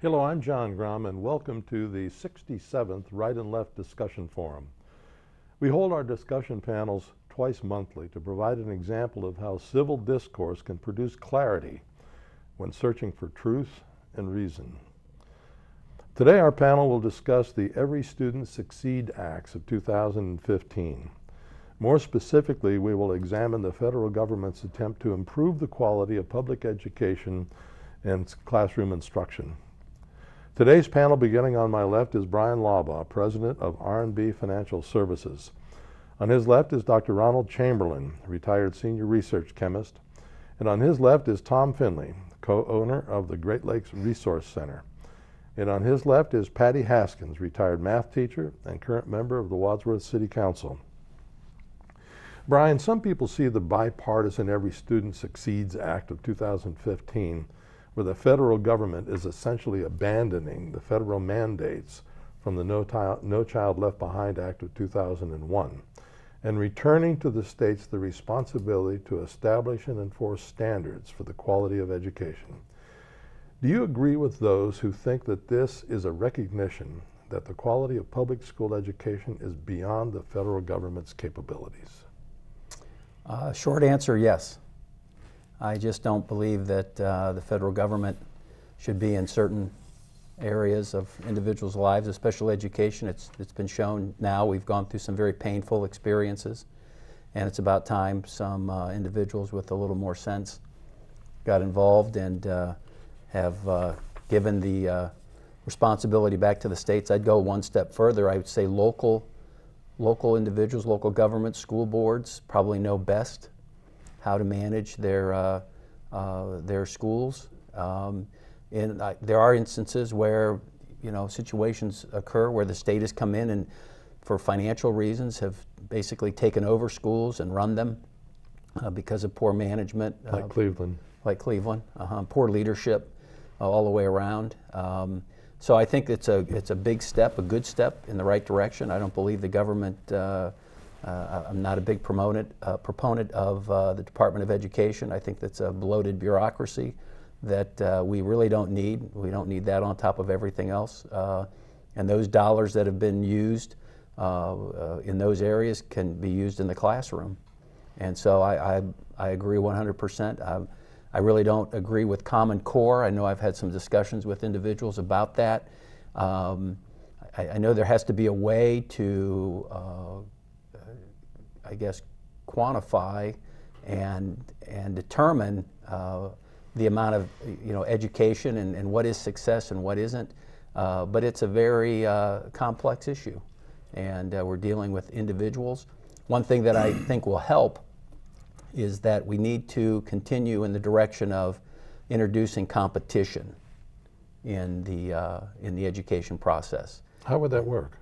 Hello, I'm John Grom, and welcome to the 67th Right and Left Discussion Forum. We hold our discussion panels twice monthly to provide an example of how civil discourse can produce clarity when searching for truth and reason. Today, our panel will discuss the Every Student Succeed Acts of 2015. More specifically, we will examine the federal government's attempt to improve the quality of public education and classroom instruction. Today's panel, beginning on my left, is Bryan Laubaugh, president of R&B Financial Services. On his left is Dr. Ronald Chamberlin, retired senior research chemist. And on his left is Tom Finley, co-owner of the Great Lakes Resource Center. And on his left is Patty Haskins, retired math teacher and current member of the Wadsworth City Council. Bryan, some people see the bipartisan Every Student Succeeds Act of 2015, where the federal government is essentially abandoning the federal mandates from the No Child Left Behind Act of 2001 and returning to the states the responsibility to establish and enforce standards for the quality of education. Do you agree with those who think that this is a recognition that the quality of public school education is beyond the federal government's capabilities? Short answer, yes. I just don't believe that the federal government should be in certain areas of individuals' lives, especially education. It's been shown now. We've gone through some very painful experiences, and it's about time some individuals with a little more sense got involved and have given the responsibility back to the states. I'd go one step further. I would say local individuals, local governments, school boards probably know best how to manage their schools. There are instances where situations occur where the state has come in and for financial reasons have basically taken over schools and run them because of poor management. Like Cleveland. Like Cleveland, poor leadership all the way around. So I think it's a big step, a good step in the right direction. I don't believe the government. I'm not a big proponent of the Department of Education. I think that's a bloated bureaucracy that we really don't need. We don't need that on top of everything else. And those dollars that have been used in those areas can be used in the classroom. And so I agree 100%. I really don't agree with Common Core. I know I've had some discussions with individuals about that. I know there has to be a way to I guess, quantify and determine the amount of education and what is success and what isn't. But it's a very complex issue, and we're dealing with individuals. One thing that I think will help is that we need to continue in the direction of introducing competition in the education process. How would that work?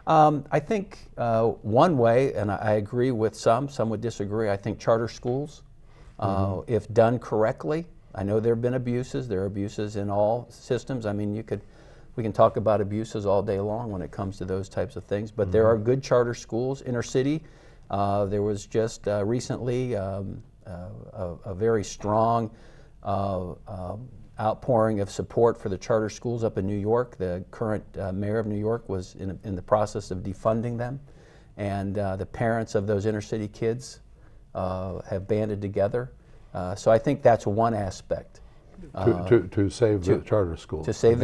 I think one way, and I agree with some would disagree, I think charter schools, if done correctly. I know there have been abuses. There are abuses in all systems. I mean, we can talk about abuses all day long when it comes to those types of things, but there are good charter schools. Inner city, there was just recently a very strong outpouring of support for the charter schools up in New York. The current mayor of New York was in the process of defunding them, and the parents of those inner city kids have banded together. So I think that's one aspect. To save the charter school. To save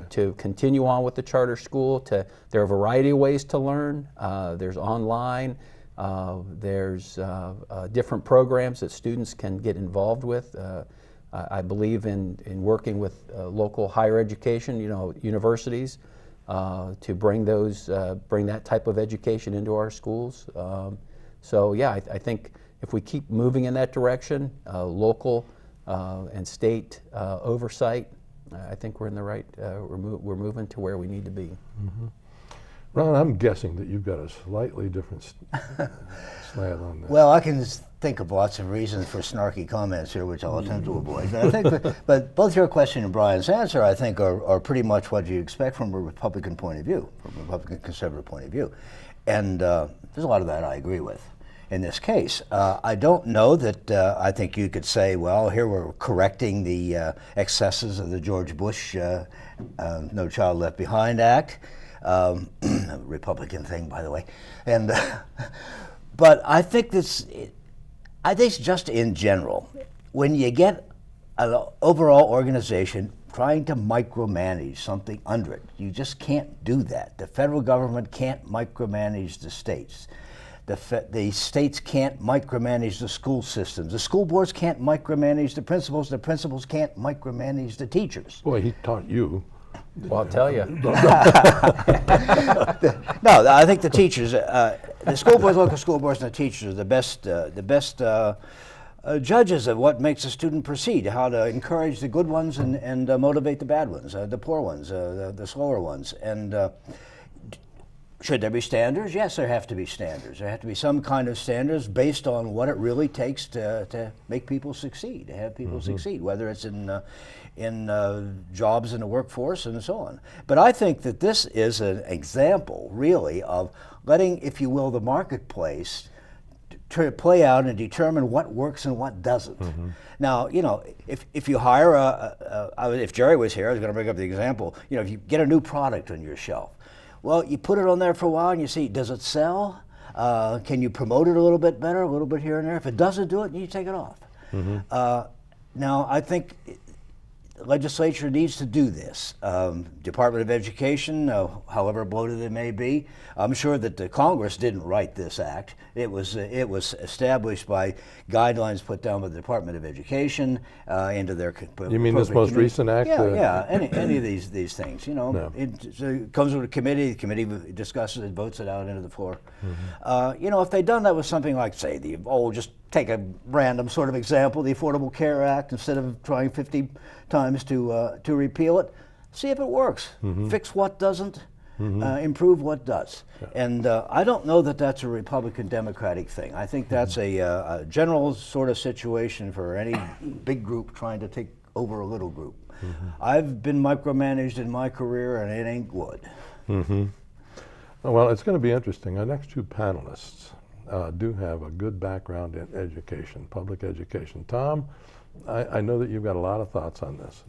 to continue on with the charter school. There are a variety of ways to learn. There's online. There's different programs that students can get involved with. I believe in working with local higher education, universities, to bring that type of education into our schools. So yeah, I think if we keep moving in that direction, local and state oversight, I think we're in the right. We're moving to where we need to be. Mm-hmm. Ron, I'm guessing that you've got a slightly different slant on that. Well, I can think of lots of reasons for snarky comments here, which I'll attempt to avoid. But I think, but both your question and Bryan's answer, I think, are pretty much what you expect from a Republican point of view, from a Republican conservative point of view, and there's a lot of that I agree with. in this case. I don't know that I think you could say, well, here we're correcting the excesses of the George Bush No Child Left Behind Act, Republican thing, by the way. And but I think this, I think just in general, when you get an overall organization trying to micromanage something under it, you just can't do that. The federal government can't micromanage the states. The states can't micromanage the school systems. The school boards can't micromanage the principals can't micromanage the teachers. Boy, he taught you. Well, I'll tell you. No, I think the teachers, the school boards, local school boards, and the teachers are the best judges of what makes a student proceed, how to encourage the good ones and motivate the bad ones, the poor ones, the slower ones. And should there be standards? Yes, there have to be standards. There have to be some kind of standards based on what it really takes to make people succeed, to have people succeed, whether it's in jobs in the workforce and so on. But I think that this is an example, really, of letting, if you will, the marketplace to play out and determine what works and what doesn't. Now, you know, if you hire if Jerry was here, I was going to bring up the example, you know, if you get a new product on your shelf, well, you put it on there for a while and you see, does it sell? Can you promote it a little bit better, a little bit here and there? If it doesn't do it, you take it off. Now, I think the legislature needs to do this. Department of Education, however bloated it may be, I'm sure that the Congress didn't write this act. It was established by guidelines put down by the Department of Education into their. You mean this most recent act? Yeah. Any of these things, you know, No. it comes with a committee. The committee discusses it, votes it out into the floor. You know, if they'd done that with something like, say, just take a random sort of example, the Affordable Care Act, instead of trying 50 times to repeal it, see if it works. Fix what doesn't, improve what does. And I don't know that that's a Republican-Democratic thing. I think that's a general sort of situation for any big group trying to take over a little group. I've been micromanaged in my career, and it ain't good. Well, it's going to be interesting. Our next two panelists do have a good background in education, public education. Tom, I know that you've got a lot of thoughts on this.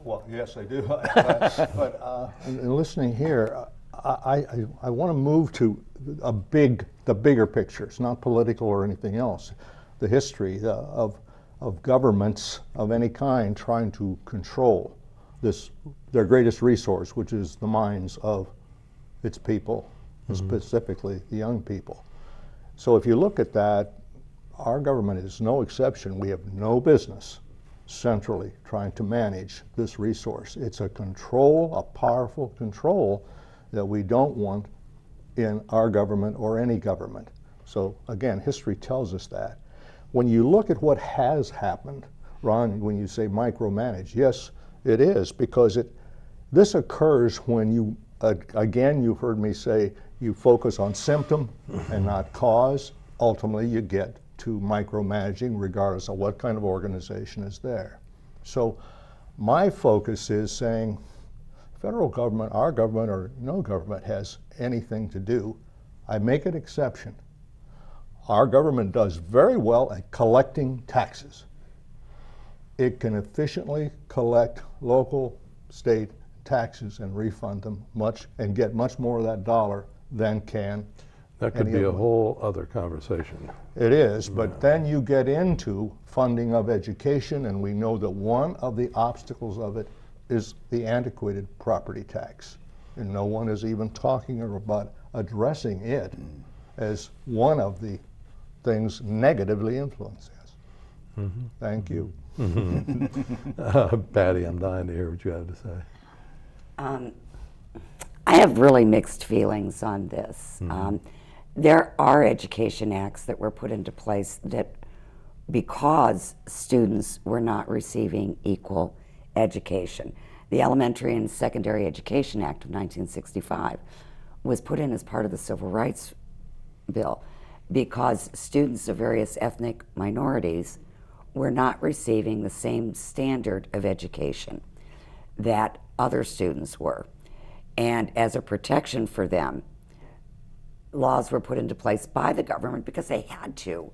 Well, yes, I do. But in listening here, I want to move to the bigger picture. It's not political or anything else. The history of governments of any kind trying to control their greatest resource, which is the minds of its people, specifically the young people. So if you look at that, our government is no exception. We have no business centrally trying to manage this resource. It's a powerful control that we don't want in our government or any government. So again, history tells us that. When you look at what has happened, Ron, when you say micromanage, yes, it is, because this occurs when you, again, you've heard me say, you focus on symptom and not cause. Ultimately, you get to micromanaging regardless of what kind of organization is there. So my focus is saying federal government, our government, or no government has anything to do. I make an exception. Our government does very well at collecting taxes. It can efficiently collect local, state taxes and refund them and get much more of that dollar than can. That could be a whole other conversation. It is, but then you get into funding of education, and we know that one of the obstacles of it is the antiquated property tax. And no one is even talking about addressing it as one of the things negatively influencing us. Thank you. Patty, I'm dying to hear what you have to say. I have really mixed feelings on this. There are education acts that were put into place that because students were not receiving equal education. The Elementary and Secondary Education Act of 1965 was put in as part of the Civil Rights Bill because students of various ethnic minorities were not receiving the same standard of education that other students were. And as a protection for them, laws were put into place by the government because they had to,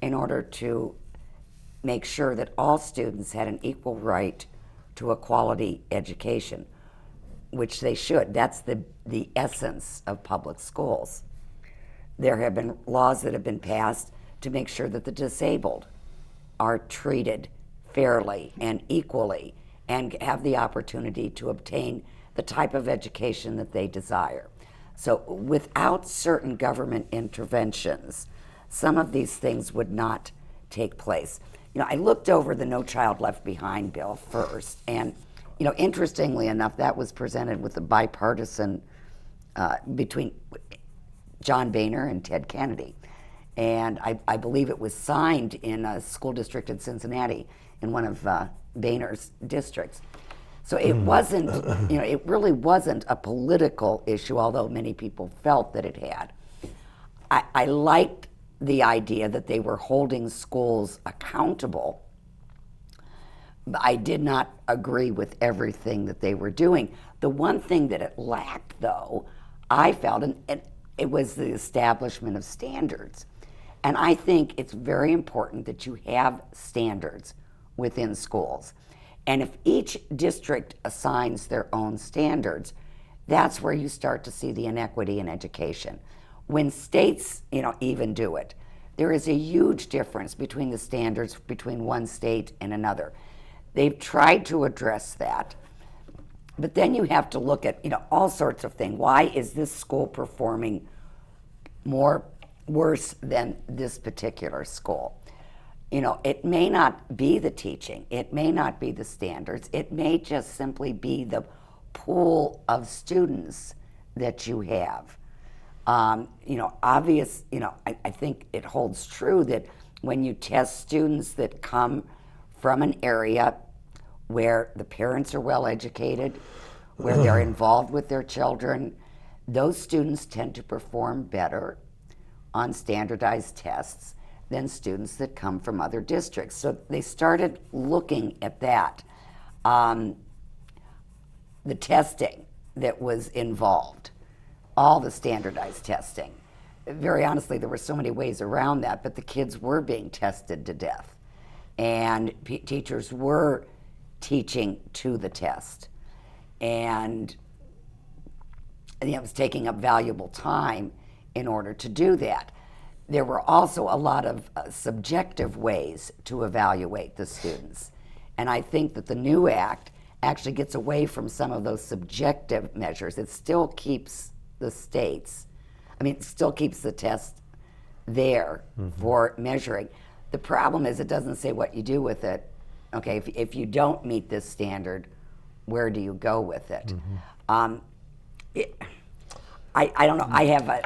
in order to make sure that all students had an equal right to a quality education, which they should. That's the essence of public schools. There have been laws that have been passed to make sure that the disabled are treated fairly and equally and have the opportunity to obtain the type of education that they desire. So without certain government interventions, some of these things would not take place. You know, I looked over the No Child Left Behind bill first, and you know, interestingly enough, that was presented with a bipartisan between John Boehner and Ted Kennedy. And I believe it was signed in a school district in Cincinnati, in one of Boehner's districts. So it wasn't, you know, it really wasn't a political issue, although many people felt that it had. I liked the idea that they were holding schools accountable. I did not agree with everything that they were doing. The one thing that it lacked, though, I felt, and it was the establishment of standards. And I think it's very important that you have standards within schools. And if each district assigns their own standards, that's where you start to see the inequity in education. When states, you know, even do it, there is a huge difference between the standards between one state and another. They've tried to address that, but then you have to look at, you know, all sorts of things. Why is this school performing worse than this particular school? You know, it may not be the teaching, it may not be the standards, it may just simply be the pool of students that you have. You know, I think it holds true that when you test students that come from an area where the parents are well educated, where they're involved with their children, those students tend to perform better on standardized tests than students that come from other districts. So they started looking at that. The testing that was involved, all the standardized testing. Very honestly, there were so many ways around that, but the kids were being tested to death. And teachers were teaching to the test. And it was taking up valuable time in order to do that. There were also a lot of subjective ways to evaluate the students. And I think that the new act actually gets away from some of those subjective measures. It still keeps the it still keeps the test there for measuring. The problem is it doesn't say what you do with it. Okay, if you don't meet this standard, where do you go with it? I don't know. I have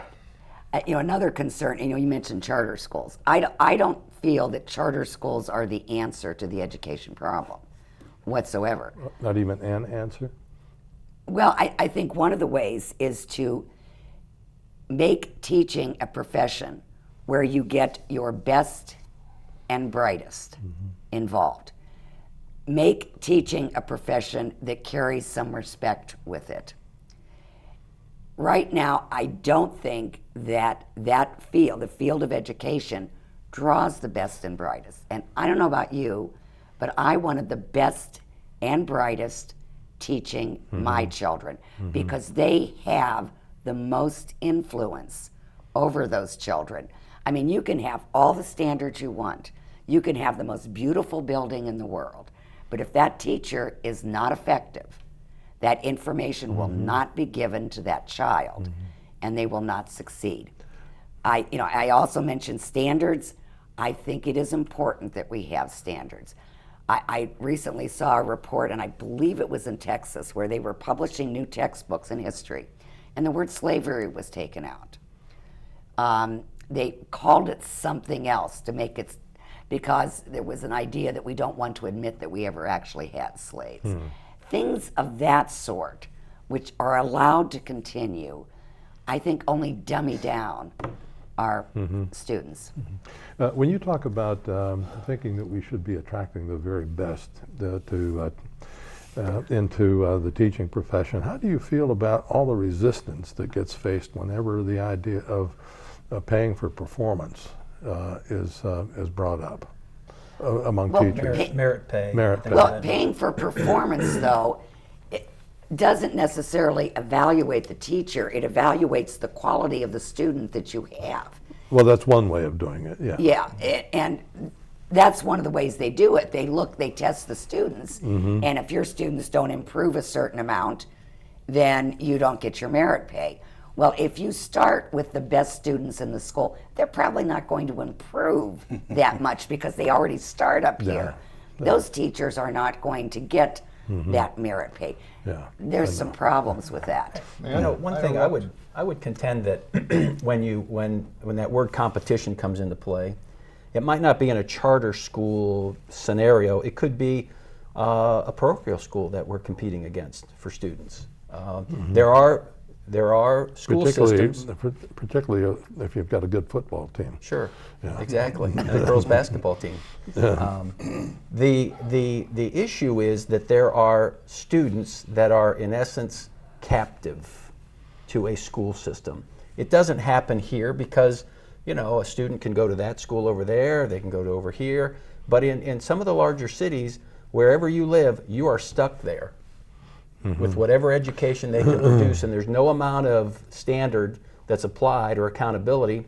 another concern. You know, you mentioned charter schools. I don't feel that charter schools are the answer to the education problem whatsoever. Not even an answer? Well, I think one of the ways is to make teaching a profession where you get your best and brightest involved. Make teaching a profession that carries some respect with it. Right now, I don't think that field, the field of education, draws the best and brightest. And I don't know about you, but I wanted the best and brightest teaching my children because they have the most influence over those children. I mean, you can have all the standards you want. You can have the most beautiful building in the world. But if that teacher is not effective, that information will not be given to that child, and they will not succeed. I also mentioned standards. I think it is important that we have standards. I recently saw a report, and I believe it was in Texas, where they were publishing new textbooks in history, and the word slavery was taken out. They called it something else to make it, because there was an idea that we don't want to admit that we ever actually had slaves. Things of that sort, which are allowed to continue, I think only dummy down our students. When you talk about thinking that we should be attracting the very best to into the teaching profession. How do you feel about all the resistance that gets faced whenever the idea of paying for performance is brought up among teachers? Merit pay. Merit pay. Well, paying for performance, though, it doesn't necessarily evaluate the teacher. It evaluates the quality of the student that you have. Well, that's one way of doing it, yeah. Yeah, and that's one of the ways they do it. They test the students, and if your students don't improve a certain amount, then you don't get your merit pay. Well, if you start with the best students in the school, they're probably not going to improve that much because they already start up here. Those teachers are not going to get that merit pay. Yeah, There's some problems with that. You know, one thing I would contend that when that word competition comes into play, it might not be in a charter school scenario. It could be a parochial school that we're competing against for students. There are school systems. Particularly if you've got a good football team. Sure, exactly, and a girls' basketball team. The issue is that there are students that are, in essence, captive to a school system. It doesn't happen here because, you know, a student can go to that school over there, they can go to over here, but in some of the larger cities, wherever you live, you are stuck there with whatever education they can produce, and there's no amount of standard that's applied or accountability.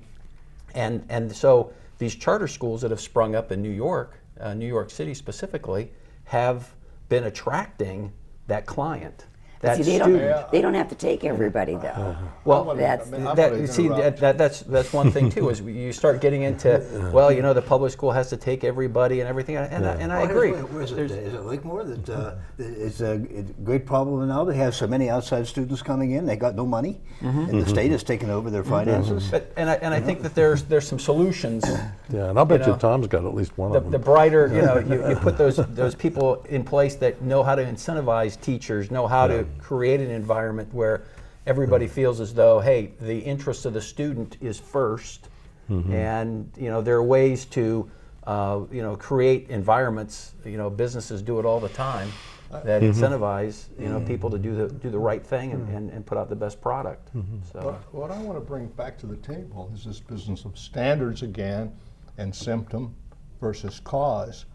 And so these charter schools that have sprung up in New York City specifically, have been attracting that client. That See, they don't have to take everybody though. Well, That's that's one thing too. Is you start getting into, well, you know, the public school has to take everybody and everything, and I agree. Is it Lakemore that it's a great problem now? They have so many outside students coming in. They got no money, and the state has taken over their finances. But I think that there's some solutions. Yeah, and I'll bet you Tom's got at least one of them. The brighter, you know, you put those people in place that know how to incentivize teachers, know how to create an environment where everybody feels as though, hey, the interest of the student is first, and you know there are ways to you know, create environments. You know, businesses do it all the time that incentivize, you know, people to do the right thing and put out the best product. So What I want to bring back to the table is this business of standards again, and symptom versus cause.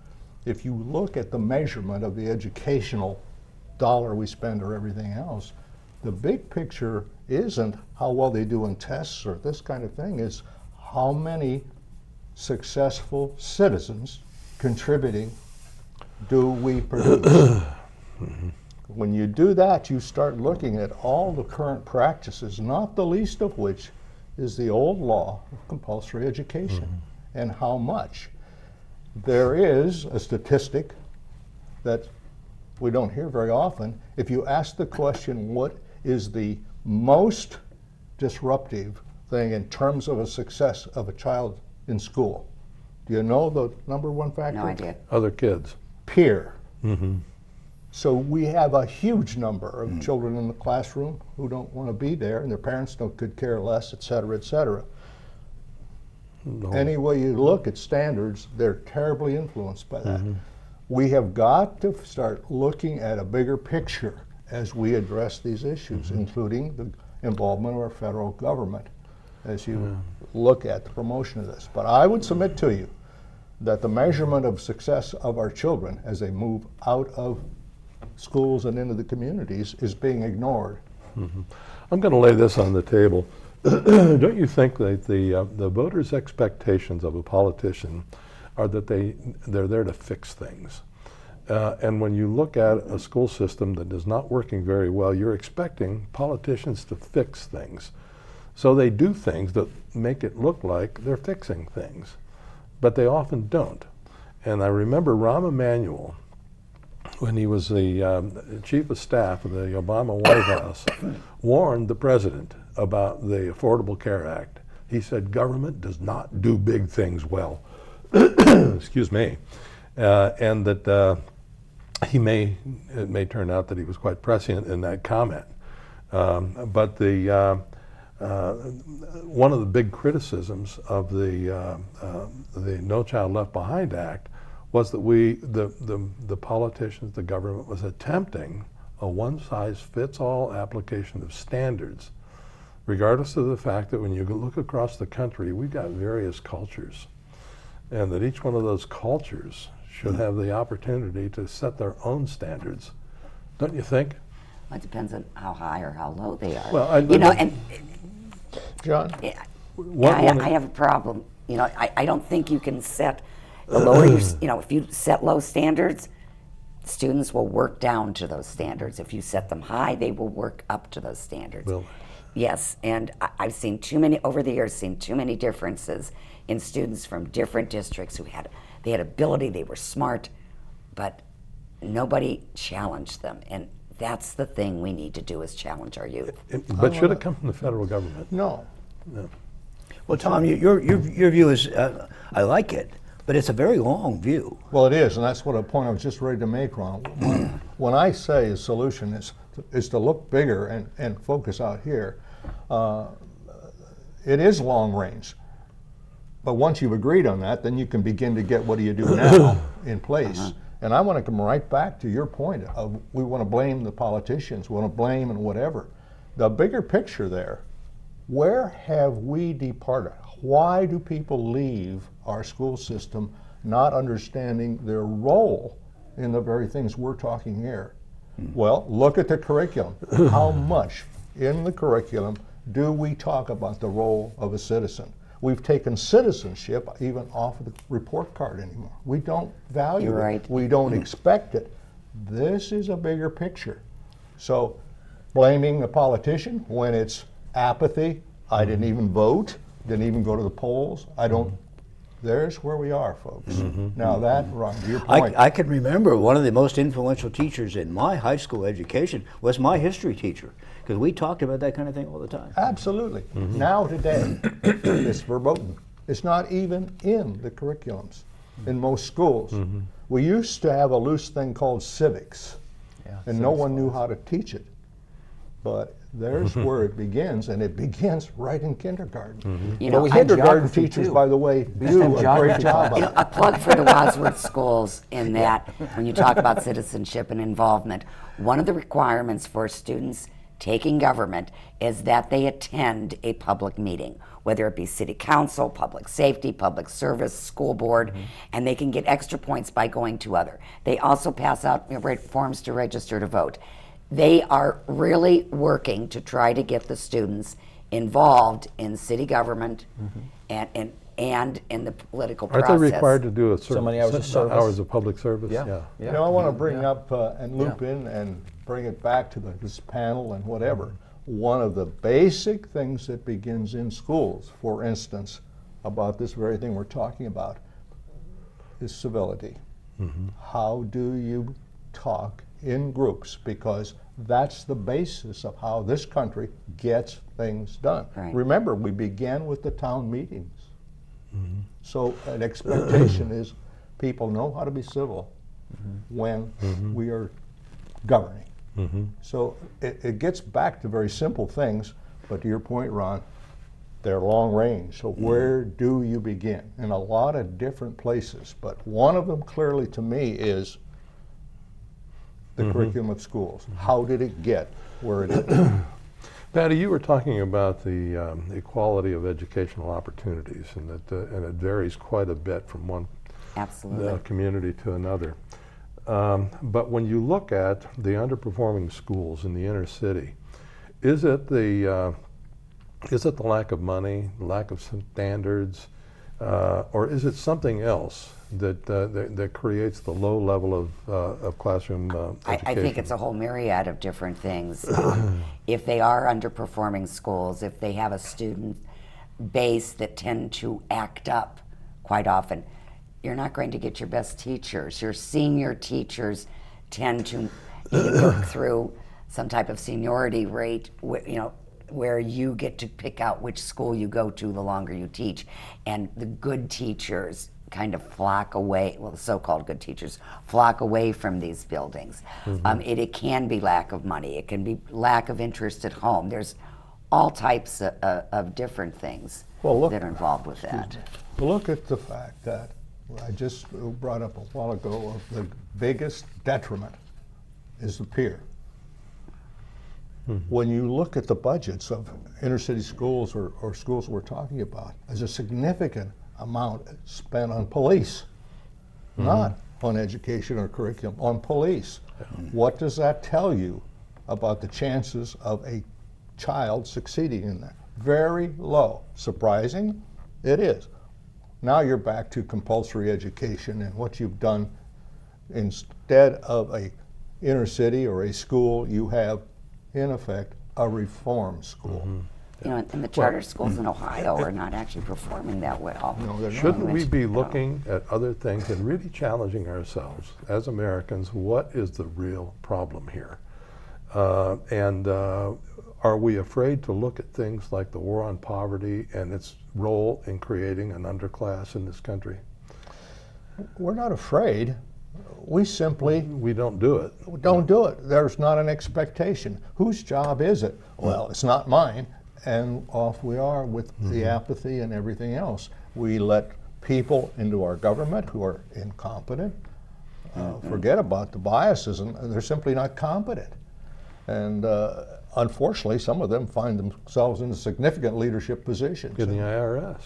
If you look at the measurement of the educational dollar we spend or everything else, the big picture isn't how well they do in tests or this kind of thing, is how many successful citizens contributing do we produce. When you do that, you start looking at all the current practices, not the least of which is the old law of compulsory education, and how much. There is a statistic that we don't hear very often. If you ask the question, what is the most disruptive thing in terms of a success of a child in school? Do you know the number one factor? no idea. Other kids. Peer. So we have a huge number of children in the classroom who don't want to be there, and their parents could care less, et cetera, et cetera. Any way you look at standards, they're terribly influenced by that. We have got to start looking at a bigger picture as we address these issues, including the involvement of our federal government as you look at the promotion of this. But I would submit to you that the measurement of success of our children as they move out of schools and into the communities is being ignored. I'm going to lay this on the table. Don't you think that the voters' expectations of a politician are that they're there to fix things? And when you look at a school system that is not working very well, you're expecting politicians to fix things. So they do things that make it look like they're fixing things, but they often don't. And I remember Rahm Emanuel, when he was the chief of staff of the Obama White House, warned the president about the Affordable Care Act. He said, government does not do big things well. Excuse me. And that it may turn out that he was quite prescient in that comment. But one of the big criticisms of the No Child Left Behind Act was that the politicians, the government was attempting a one-size-fits-all application of standards, regardless of the fact that when you look across the country, we've got various cultures, and that each one of those cultures should have the opportunity to set their own standards. Don't you think? Well, it depends on how high or how low they are. Well, you know, and John? I have a problem. You know, I don't think you can set the lower if you set low standards, students will work down to those standards. If you set them high, they will work up to those standards. Will. Yes, and I've seen too many, over the years, seen too many differences in students from different districts who had ability, they were smart, but nobody challenged them. And that's the thing we need to do, is challenge our youth. But should it come from the federal government? No. No. Well, Tom, your view is, I like it, but it's a very long view. Well, it is, and that's what a point I was just ready to make, Ron. When I say a solution is to look bigger and focus out here, it is long range. But once you've agreed on that, then you can begin to get what do you do now in place. And I want to come right back to your point of we want to blame the politicians, we want to blame and whatever. The bigger picture there, where have we departed? Why do people leave our school system not understanding their role in the very things we're talking here? Well, look at the curriculum. How much in the curriculum do we talk about the role of a citizen? We've taken citizenship even off of the report card anymore. We don't value You're it. right. We don't expect it. This is a bigger picture. So blaming the politician when it's apathy, I didn't even vote, didn't even go to the polls, I don't, there's where we are, folks. Now that, Ron, to your point. I can remember one of the most influential teachers in my high school education was my history teacher, because we talked about that kind of thing all the time. Absolutely. Now today, it's verboten. It's not even in the curriculums in most schools. We used to have a loose thing called civics, and no one knew how to teach it. But there's where it begins, and it begins right in kindergarten. You know, Well, and kindergarten geography, teachers, too. by the way, do a great geography job You of know, it. a plug for the Wadsworth schools in that when you talk about citizenship and involvement, one of the requirements for students taking government is that they attend a public meeting, whether it be city council, public safety, public service, school board, and they can get extra points by going to other. They also pass out forms to register to vote. They are really working to try to get the students involved in city government and in the political process. Aren't they required to do a certain many hours of service? hours of public service? Yeah. You know, I want to bring up and loop in and bring it back to this panel and whatever. One of the basic things that begins in schools, for instance, about this very thing we're talking about, is civility. How do you talk in groups? Because that's the basis of how this country gets things done. Right. Remember, we began with the town meetings. So an expectation is people know how to be civil when we are governing. So it gets back to very simple things, but to your point, Ron, they're long range. So where do you begin? In a lot of different places, but one of them clearly to me is the curriculum of schools. How did it get where it is? Patty, you were talking about the equality of educational opportunities, and that and it varies quite a bit from one Absolutely. community to another. But when you look at the underperforming schools in the inner city, is it the lack of money, lack of standards, or is it something else that creates the low level of classroom education? I think it's a whole myriad of different things. If they are underperforming schools, if they have a student base that tend to act up quite often, you're not going to get your best teachers. Your senior teachers tend to work through some type of seniority rate, where you get to pick out which school you go to the longer you teach. And the good teachers kind of flock away, well, the so-called good teachers flock away from these buildings. It can be lack of money. It can be lack of interest at home. There's all types of different things that are involved with that. Look at the fact that I just brought up a while ago of the biggest detriment is the peer. When you look at the budgets of inner city schools or schools we're talking about, there's a significant amount spent on police, not on education or curriculum, on police. What does that tell you about the chances of a child succeeding in that? Very low. Surprising? It is. Now you're back to compulsory education, and what you've done, instead of a inner city or a school, you have in effect a reform school. You know, and the charter schools in Ohio are not actually performing that well. No, they're not. Shouldn't we be looking at other things and really challenging ourselves as Americans? What is the real problem here? Are we afraid to look at things like the war on poverty and its role in creating an underclass in this country? We're not afraid. We simply We don't do it. don't do it. There's not an expectation. Whose job is it? Well, it's not mine. And off we are with the apathy and everything else. We let people into our government who are incompetent. Forget about the biases, and they're simply not competent. And unfortunately, some of them find themselves in significant leadership positions. In the IRS.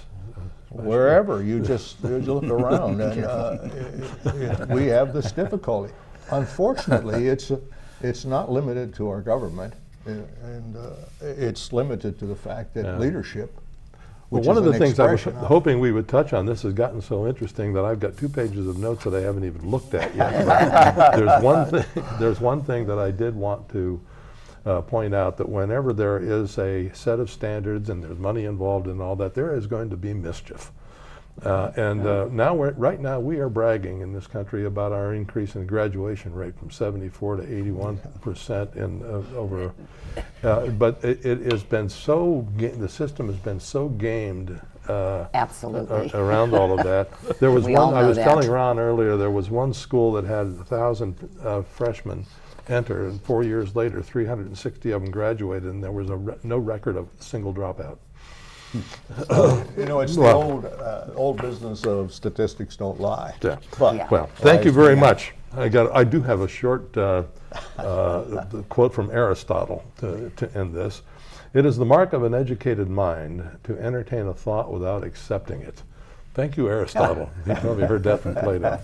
Wherever you just look around, and we have this difficulty. Unfortunately, it's not limited to our government, and it's limited to the fact that leadership. Well, which one is of the an things I was expression of- hoping we would touch on, this has gotten so interesting that I've got 2 pages of notes that I haven't even looked at yet. There's one thing that I did want to point out, that whenever there is a set of standards and there's money involved in all that, there is going to be mischief. Right now we are bragging in this country about our increase in graduation rate from 74 to 81% in over. But it has been so the system has been so gamed. Absolutely. Around all of that, there was We all one. I know was that. telling Ron earlier. There was one school that had 1,000 freshmen enter, and 4 years later, 360 of them graduated, and there was no record of a single dropout. You know, it's the old business of statistics don't lie. Yeah. But Yeah. Well, thank you very much. I do have a short quote from Aristotle to end this. It is the mark of an educated mind to entertain a thought without accepting it. Thank you, Aristotle. You probably heard that from Plato.